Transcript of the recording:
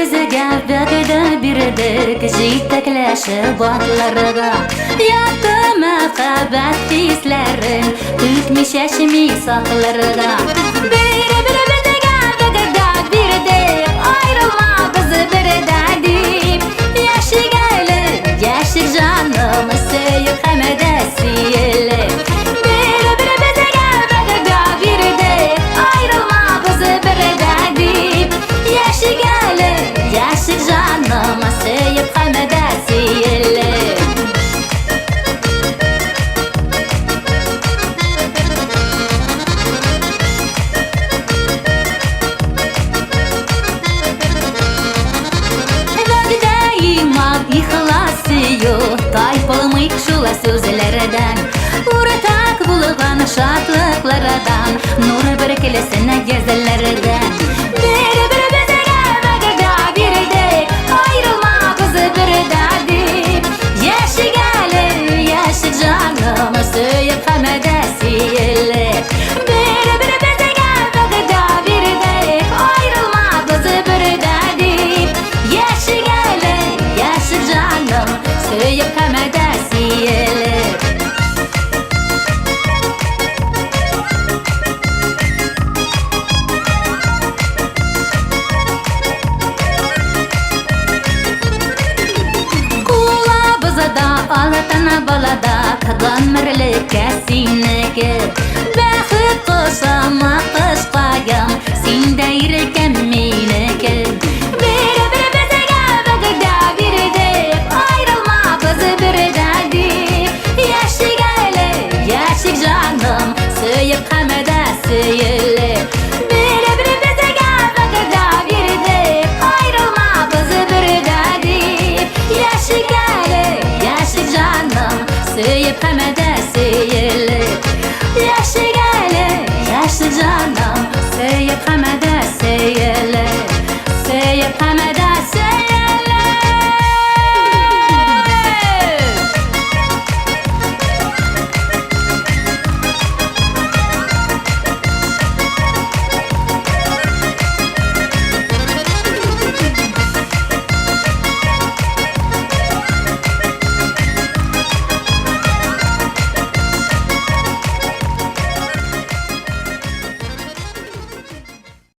biziga vaqida birdik jiytaklashi botlarida Yattı muhabbat hislarin Tükmüş eşmi saklarida Biri biziga vaqida birdik Ayrılma bizi birida deyip Yaşigali yaşir canım Söyüp hamada siyili Biri biziga vaqida birdik Ayrılma bizi birida deyip Yaşigali yaşir canım Söyüp hamada siyili Taypılmık şula sözlerden Uratak bulgan şatlıklardan Nur birkilisine gezellerden Biri biziga vaqida birdik Ayrılma bizi birida deyip Yaşigali yaşir canım Söyüp hamada siyili Biri biziga vaqida birdik Ayrılma bizi birida deyip Yaşigali yaşir canım Söyüp hamada siyili Kula bizada alatana balada Kadlan mirlikka siniki Baxit qosama qishqagam Sinda yirikam meniki Biri biziga vaqida birdik Ayrılma bizi birida deyip Yaşigali yaşir canım Söyüp hamada siyili Biri biziga vaqida birdik Ayrılma bizi birida deyip Yaşigali yaşir canım Söyüp hamada siyili Yaşigali yaşir canım Söyüp hamada siyili